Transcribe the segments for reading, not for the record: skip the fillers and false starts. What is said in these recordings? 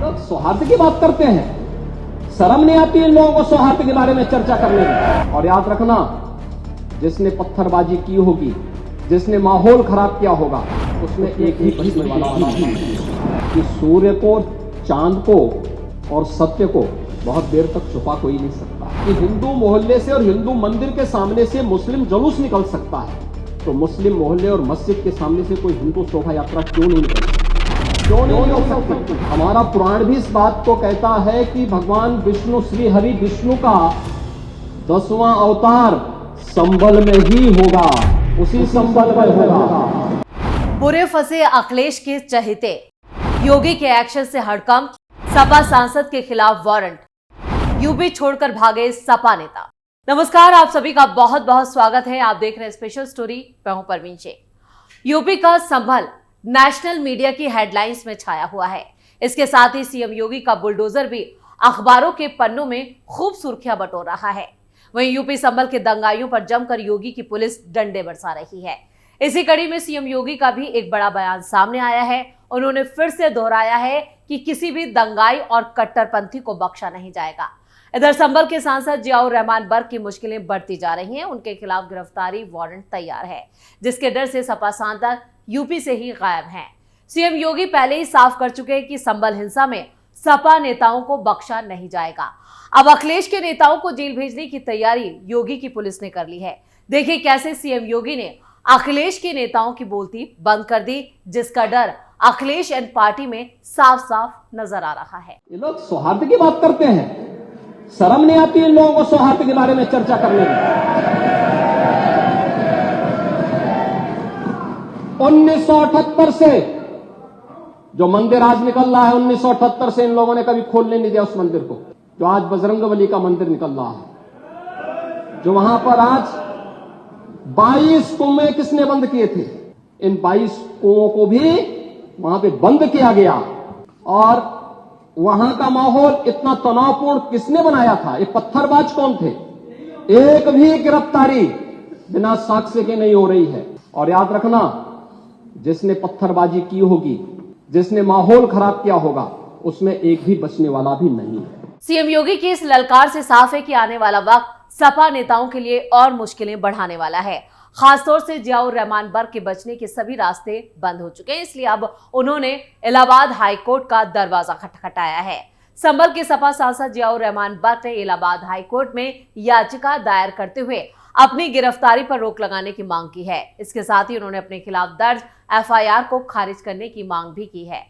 लोग सौहार्द की बात करते हैं, शर्म नहीं आती इन लोगों को सौहार्द के बारे में चर्चा करने में। और याद रखना, जिसने पत्थरबाजी की होगी, जिसने माहौल खराब किया होगा, उसमें एक ही बचने वाला है कि सूर्य को, चांद को और सत्य को बहुत देर तक छुपा कोई नहीं सकता। कि हिंदू मोहल्ले से और हिंदू मंदिर के सामने से मुस्लिम जुलूस निकल सकता है, तो मुस्लिम मोहल्ले और मस्जिद के सामने से कोई हिंदू शोभा यात्रा क्यों नहीं निकल सकती? क्यों नहीं निकल सकती? हमारा पुराण भी इस बात को कहता है कि भगवान विष्णु, श्री हरि विष्णु का 10वां अवतार संभल में ही होगा, उसी संभल में होगा। बुरे फंसे अखिलेश के चहेते, योगी के एक्शन से हड़कंप, सपा सांसद के खिलाफ वारंट, यूपी छोड़कर भागे सपा नेता। नमस्कार, आप सभी का बहुत बहुत स्वागत है। आप देख रहे हैं स्पेशल स्टोरी। मैं हूं परवीन शेख। यूपी का संभल नेशनल मीडिया की हेडलाइंस में छाया हुआ है। इसके साथ ही सीएम योगी का बुलडोजर भी अखबारों के पन्नों में खूब सुर्खियां बटोर रहा है। वहीं यूपी संभल के दंगाइयों पर जमकर योगी की पुलिस डंडे बरसा रही है। इसी कड़ी में सीएम योगी का भी एक बड़ा बयान सामने आया है। उन्होंने फिर से दोहराया है कि किसी भी दंगाई और कट्टरपंथी को बख्शा नहीं जाएगा। इधर संभल के सांसद जियाउर रहमान बर्क की मुश्किलें बढ़ती जा रही हैं। उनके खिलाफ गिरफ्तारी वारंट तैयार है, जिसके डर से सपा सांसद यूपी से ही गायब हैं। सीएम योगी पहले ही साफ कर चुके हैं कि संभल हिंसा में सपा नेताओं को बख्शा नहीं जाएगा। अब अखिलेश के नेताओं को जेल भेजने की तैयारी योगी की पुलिस ने कर ली है। देखिए कैसे सीएम योगी ने अखिलेश के नेताओं की बोलती बंद कर दी, जिसका डर अखिलेश एंड पार्टी में साफ साफ नजर आ रहा है। ये लोग सौहार्द की बात करते हैं, शर्म नहीं आती इन लोगों को सौहार्द के बारे में चर्चा करने में। 1978 से जो मंदिर आज निकल रहा है, 1978 से इन लोगों ने कभी खोलने नहीं दिया उस मंदिर को, जो आज बजरंगबली का मंदिर निकल रहा है, जो वहां पर आज 22 कुएं किसने बंद किए थे? इन 22 कुओं को भी वहां पे बंद किया गया। और वहां का माहौल इतना तनावपूर्ण किसने बनाया था? ये पत्थरबाज कौन थे? एक भी गिरफ्तारी बिना साक्ष्य के नहीं हो रही है। और याद रखना, जिसने पत्थरबाजी की होगी, जिसने माहौल खराब किया होगा, उसमें एक भी बचने वाला भी नहीं है। सीएम योगी की इस ललकार से साफ है कि आने वाला वक्त सपा नेताओं के लिए और मुश्किलें बढ़ाने वाला है। खासतौर से जियाउर रहमान बर्क के बचने के सभी रास्ते बंद हो चुके हैं, इसलिए अब उन्होंने इलाहाबाद हाईकोर्ट का दरवाजा खटखटाया है। संभल के सपा सांसद जियाउर रहमान बर्क ने इलाहाबाद हाईकोर्ट में याचिका दायर करते हुए अपनी गिरफ्तारी पर रोक लगाने की मांग की है। इसके साथ ही उन्होंने अपने खिलाफ दर्ज एफआईआर को खारिज करने की मांग भी की है।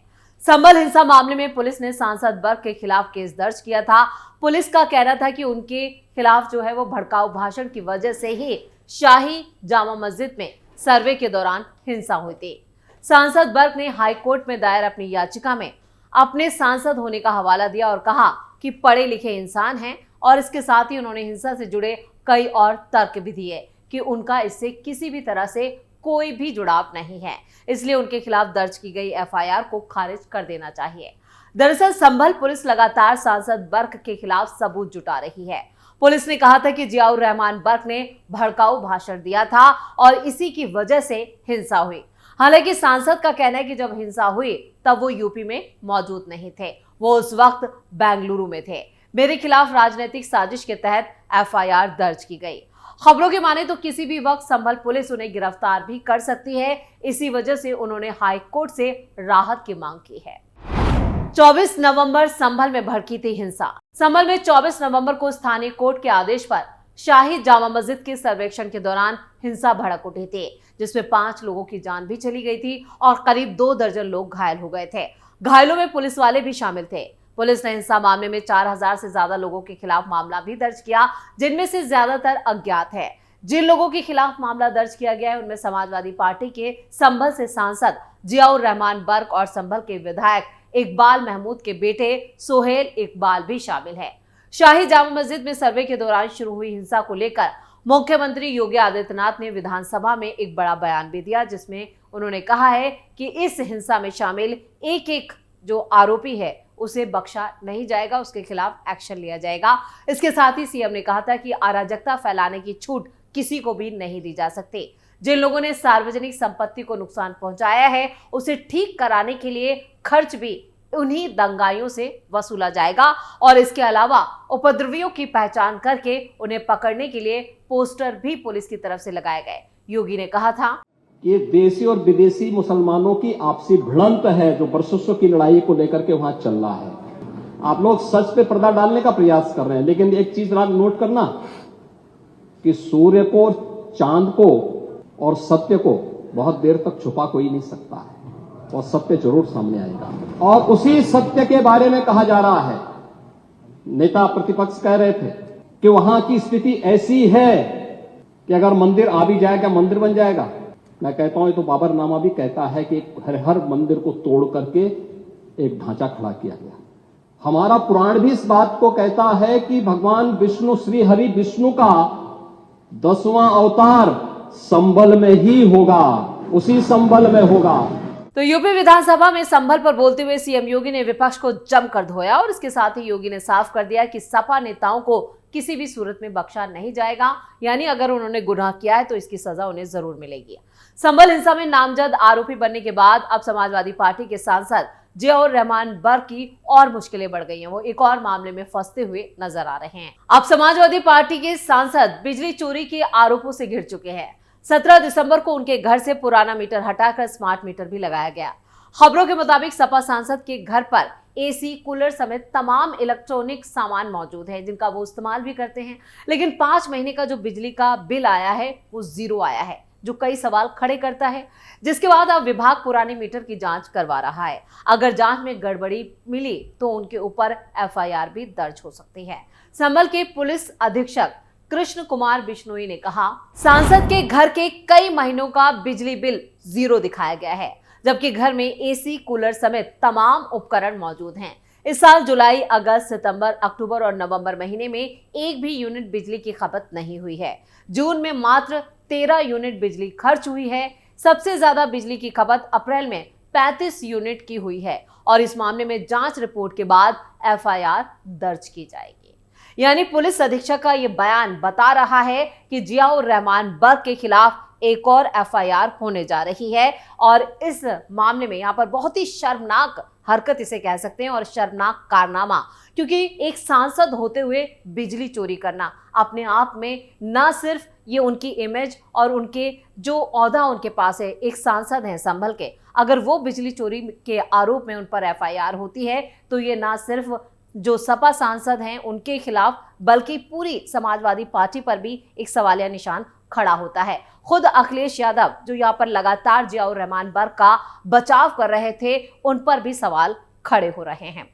संभल हिंसा मामले में पुलिस ने सांसद बर्क के खिलाफ केस दर्ज किया था। पुलिस का कहना था कि उनके खिलाफ जो है वो भड़काऊ भाषण की वजह से ही शाही जामा मस्जिद में सर्वे के दौरान हिंसा हुई थी। सांसद बर्क ने हाईकोर्ट में दायर अपनी याचिका में अपने सांसद होने का हवाला दिया और कहा कि पढ़े लिखे इंसान हैं, और इसके साथ ही उन्होंने हिंसा से जुड़े कई और तर्क भी दिए कि उनका इससे किसी भी तरह से कोई भी जुड़ाव नहीं है, इसलिए उनके खिलाफ दर्ज की गई एफआईआर को खारिज कर देना चाहिए। दरअसल संभल पुलिस लगातार सांसद बर्क के खिलाफ सबूत जुटा रही है। पुलिस ने कहा था कि जियाउर रहमान बर्क ने भड़काऊ भाषण दिया था और इसी की वजह से हिंसा हुई। हालांकि सांसद का कहना है कि जब हिंसा हुई तब वो यूपी में मौजूद नहीं थे, वो उस वक्त बेंगलुरु में थे। मेरे खिलाफ राजनीतिक साजिश के तहत एफआईआर दर्ज की गई। खबरों के माने तो किसी भी वक्त संभल पुलिस उन्हें गिरफ्तार भी कर सकती है। इसी वजह से उन्होंने हाई कोर्ट से राहत की मांग की है। 24 नवंबर संभल में भड़की थी हिंसा। संभल में 24 नवंबर को स्थानीय कोर्ट के आदेश पर शाही जामा मस्जिद के सर्वेक्षण के दौरान हिंसा भड़क उठी थी, जिसमें 5 लोगों की जान भी चली गई थी और करीब 2 दर्जन लोग घायल हो गए थे। घायलों में पुलिस वाले भी शामिल थे। पुलिस ने हिंसा मामले में 4000 से ज्यादा लोगों के खिलाफ मामला भी दर्ज किया, जिनमें से ज्यादातर अज्ञात है। जिन लोगों के खिलाफ मामला दर्ज किया गया है उनमें समाजवादी पार्टी के संभल से सांसद जियाउर रहमान बर्क और संभल के विधायक इकबाल महमूद के बेटे सोहेल इकबाल भी शामिल है। शाही जामा मस्जिद में सर्वे के दौरान शुरू हुई हिंसा को लेकर मुख्यमंत्री योगी आदित्यनाथ ने विधानसभा में एक बड़ा बयान भी दिया, जिसमें उन्होंने कहा है कि इस हिंसा में शामिल एक एक जो आरोपी है उसे बख्शा नहीं जाएगा, उसके खिलाफ एक्शन लिया जाएगा। इसके साथ ही सीएम ने कहा था कि अराजकता फैलाने की छूट किसी को भी नहीं दी जा सकती। जिन लोगों ने सार्वजनिक संपत्ति को नुकसान पहुंचाया है उसे ठीक कराने के लिए खर्च भी उन्हीं दंगाइयों से वसूला जाएगा और इसके अलावा उपद्रवियों की पहचान करके उन्हें पकड़ने के लिए पोस्टर भी पुलिस की तरफ से लगाए गए। योगी ने कहा था कि देशी और विदेशी मुसलमानों की आपसी भिड़ंत है जो वर्षों की लड़ाई को लेकर के वहां चल रहा है। आप लोग सच पे पर्दा डालने का प्रयास कर रहे हैं, लेकिन एक चीज नोट करना कि सूर्य को, चांद को और सत्य को बहुत देर तक छुपा कोई नहीं सकता है और सत्य जरूर सामने आएगा। और उसी सत्य के बारे में कहा जा रहा है, नेता प्रतिपक्ष कह रहे थे कि वहां की स्थिति ऐसी है कि अगर मंदिर आ भी जाएगा, मंदिर बन जाएगा। मैं कहता हूं, ये तो बाबरनामा भी कहता है कि हर मंदिर को तोड़ करके एक ढांचा खड़ा किया गया। हमारा पुराण भी इस बात को कहता है कि भगवान विष्णु, श्री हरि विष्णु का 10वां अवतार संभल में ही होगा, उसी संभल में होगा। तो यूपी विधानसभा में संभल पर बोलते हुए सीएम योगी ने विपक्ष को जमकर धोया और इसके साथ ही योगी ने साफ कर दिया कि सपा नेताओं को किसी भी सूरत में बख्शा नहीं जाएगा, यानी अगर उन्होंने गुनाह किया है तो इसकी सजा उन्हें जरूर मिलेगी। संभल हिंसा में नामजद आरोपी बनने के बाद अब समाजवादी पार्टी के सांसद जियाउर रहमान बर्क की और मुश्किलें बढ़ गई हैं। वो एक और मामले में फंसते हुए नजर आ रहे हैं। अब समाजवादी पार्टी के सांसद बिजली चोरी के आरोपों से घिर चुके हैं। 17 दिसंबर को उनके घर से पुराना मीटर हटाकर स्मार्ट मीटर भी लगाया गया। खबरों के मुताबिक सपा सांसद के घर पर एसी, कूलर समेत तमाम इलेक्ट्रॉनिक सामान मौजूद है जिनका वो इस्तेमाल भी करते हैं, लेकिन 5 महीने का जो बिजली का बिल आया है वो 0 आया है, जो कई सवाल खड़े करता है। जिसके बाद अब विभाग पुराने मीटर की जांच करवा रहा है। अगर जांच में गड़बड़ी मिली तो उनके ऊपर एफआईआर भी दर्ज हो सकती है। संभल के पुलिस अधीक्षक कृष्ण कुमार बिश्नोई ने कहा, सांसद के घर के कई महीनों का बिजली बिल 0 दिखाया गया है, जबकि घर में एसी, कूलर समेत तमाम उपकरण मौजूद हैं। इस साल जुलाई, अगस्त, सितंबर, अक्टूबर और नवंबर महीने में एक भी यूनिट बिजली की खपत नहीं हुई है। जून में मात्र 13 यूनिट बिजली खर्च हुई है। सबसे ज्यादा बिजली की खपत अप्रैल में 35 यूनिट की हुई है और इस मामले में जांच रिपोर्ट के बाद एफआईआर दर्ज की जाएगी। यानी पुलिस अधीक्षक का यह बयान बता रहा है कि जियाउर रहमान बर्क के खिलाफ एक और एफआईआर होने जा रही है और इस मामले में यहाँ पर बहुत ही शर्मनाक हरकत इसे कह सकते हैं और शर्मनाक कारनामा, क्योंकि एक सांसद होते हुए बिजली चोरी करना अपने आप में न सिर्फ ये उनकी इमेज और उनके जो ओहदा उनके पास है, एक सांसद हैं संभल के, अगर वो बिजली चोरी के आरोप में उन पर एफआईआर होती है तो ये ना सिर्फ जो सपा सांसद हैं उनके खिलाफ बल्कि पूरी समाजवादी पार्टी पर भी एक सवालिया निशान खड़ा होता है। खुद अखिलेश यादव जो यहाँ पर लगातार जियाउर रहमान बर्क का बचाव कर रहे थे, उन पर भी सवाल खड़े हो रहे हैं।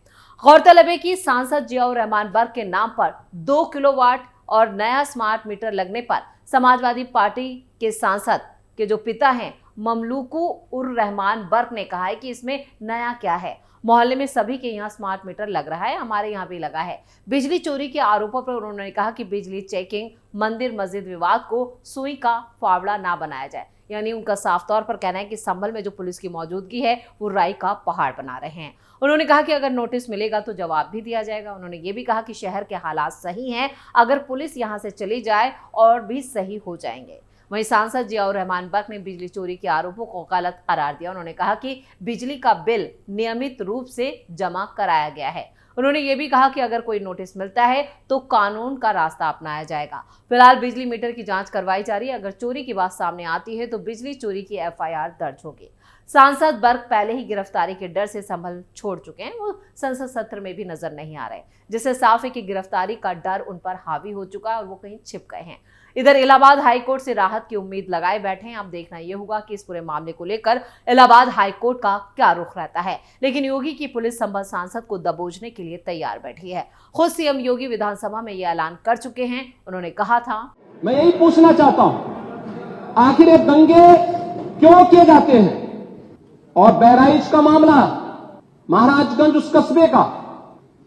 गौरतलब है कि सांसद जियाउर रहमान बर्क के नाम पर 2 किलोवाट और नया स्मार्ट मीटर लगने पर समाजवादी पार्टी के सांसद के जो पिता हैं ममलूकू उर रहमान बर्क ने कहा है कि इसमें नया क्या है, मोहल्ले में सभी के यहाँ स्मार्ट मीटर लग रहा है, हमारे यहाँ भी लगा है। बिजली चोरी के आरोपों पर उन्होंने कहा कि बिजली चेकिंग, मंदिर मस्जिद विवाद को सुई का फावड़ा ना बनाया जाए। यानी उनका साफ तौर पर कहना है कि संभल में जो पुलिस की मौजूदगी है वो राई का पहाड़ बना रहे हैं। उन्होंने कहा कि अगर नोटिस मिलेगा तो जवाब भी दिया जाएगा। उन्होंने ये भी कहा कि शहर के हालात सही हैं, अगर पुलिस यहाँ से चली जाए और भी सही हो जाएंगे। वहीं सांसद जियाउर रहमान बर्क ने बिजली चोरी के आरोपों को गलत करार दिया। उन्होंने कहा कि बिजली का बिल नियमित रूप से जमा कराया गया है। उन्होंने ये भी कहा कि अगर कोई नोटिस मिलता है तो कानून का रास्ता अपनाया जाएगा। फिलहाल बिजली मीटर की जांच करवाई जा रही है। अगर चोरी की बात सामने आती है तो बिजली चोरी की एफआईआर दर्ज होगी। सांसद बर्क पहले ही गिरफ्तारी के डर से संभल छोड़ चुके हैं, वो संसद सत्र में भी नजर नहीं आ रहे, जिससे साफ है कि गिरफ्तारी का डर उन पर हावी हो चुका है और वो कहीं छिप गए हैं। इधर इलाहाबाद हाईकोर्ट से राहत की उम्मीद लगाए बैठे हैं। अब देखना यह होगा कि इस पूरे मामले को लेकर इलाहाबाद हाईकोर्ट का क्या रुख रहता है। लेकिन योगी की पुलिस संभल सांसद को दबोचने के लिए तैयार बैठी है। खुद सीएम योगी विधानसभा में यह ऐलान कर चुके हैं। उन्होंने कहा था, मैं यही पूछना चाहता हूं, आखिर ये दंगे क्यों किए जाते हैं? और बहराइच का मामला, महाराजगंज उस कस्बे का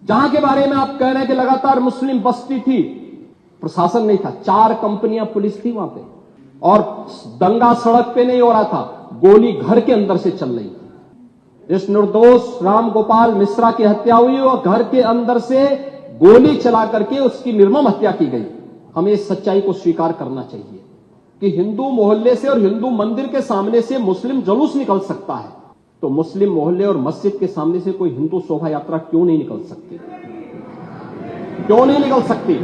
जहां के बारे में आप कह रहे हैं कि लगातार मुस्लिम बस्ती थी, प्रशासन नहीं था, 4 कंपनियां पुलिस थी वहां पे, और दंगा सड़क पे नहीं हो रहा था, गोली घर के अंदर से चल रही थी। इस निर्दोष राम गोपाल मिश्रा की हत्या हुई और घर के अंदर से गोली चला करके उसकी निर्मम हत्या की गई। हमें इस सच्चाई को स्वीकार करना चाहिए कि हिंदू मोहल्ले से और हिंदू मंदिर के सामने से मुस्लिम जुलूस निकल सकता है, तो मुस्लिम मोहल्ले और मस्जिद के सामने से कोई हिंदू शोभा यात्रा क्यों नहीं निकल सकती? क्यों नहीं निकल सकती?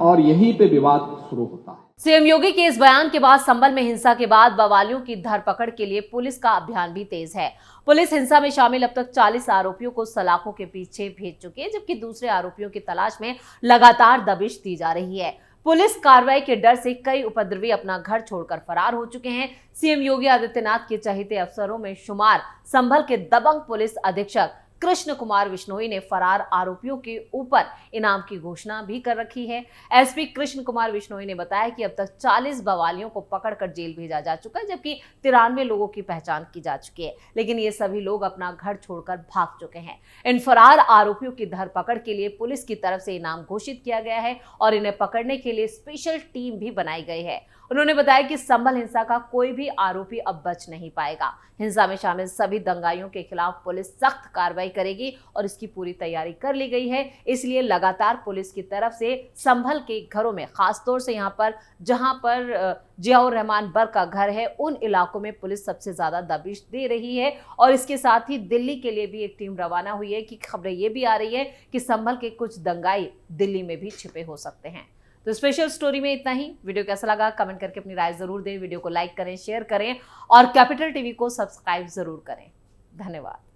और यहीं पे विवाद शुरू होता है। सीएम योगी के इस बयान के बाद संभल में हिंसा के बाद बवालियों की धरपकड़ के लिए पुलिस का अभियान भी तेज है। पुलिस हिंसा में शामिल अब तक 40 आरोपियों को सलाखों के पीछे भेज चुकी है, जबकि दूसरे आरोपियों की तलाश में लगातार दबिश दी जा रही है। पुलिस कार्रवाई के डर से कई उपद्रवी अपना घर छोड़कर फरार हो चुके हैं। सीएम योगी आदित्यनाथ के चहेते अफसरों में शुमार संभल के दबंग पुलिस अधीक्षक कृष्ण कुमार विश्नोई ने फरार आरोपियों के ऊपर इनाम की घोषणा भी कर रखी है। एसपी कृष्ण कुमार विश्नोई ने बताया कि अब तक 40 बवालियों को पकड़कर जेल भेजा जा चुका है, जबकि 93 लोगों की पहचान की जा चुकी है, लेकिन ये सभी लोग अपना घर छोड़कर भाग चुके हैं। इन फरार आरोपियों की धरपकड़ के लिए पुलिस की तरफ से इनाम घोषित किया गया है और इन्हें पकड़ने के लिए स्पेशल टीम भी बनाई गई है। उन्होंने बताया कि संभल हिंसा का कोई भी आरोपी अब बच नहीं पाएगा। हिंसा में शामिल सभी दंगाइयों के खिलाफ पुलिस सख्त कार्रवाई करेगी और इसकी पूरी तैयारी कर ली गई है। इसलिए लगातार पुलिस की तरफ से संभल के घरों में, खासतौर से यहाँ पर जहां पर जियाउर रहमान बर्क का घर है, उन इलाकों में पुलिस सबसे ज्यादा दबिश दे रही है। और इसके साथ ही दिल्ली के लिए भी एक टीम रवाना हुई है कि खबरें ये भी आ रही है कि संभल के कुछ दंगाई दिल्ली में भी छिपे हो सकते हैं। तो स्पेशल स्टोरी में इतना ही। वीडियो कैसा लगा कमेंट करके अपनी राय जरूर दें। वीडियो को लाइक करें, शेयर करें और कैपिटल टीवी को सब्सक्राइब जरूर करें। धन्यवाद।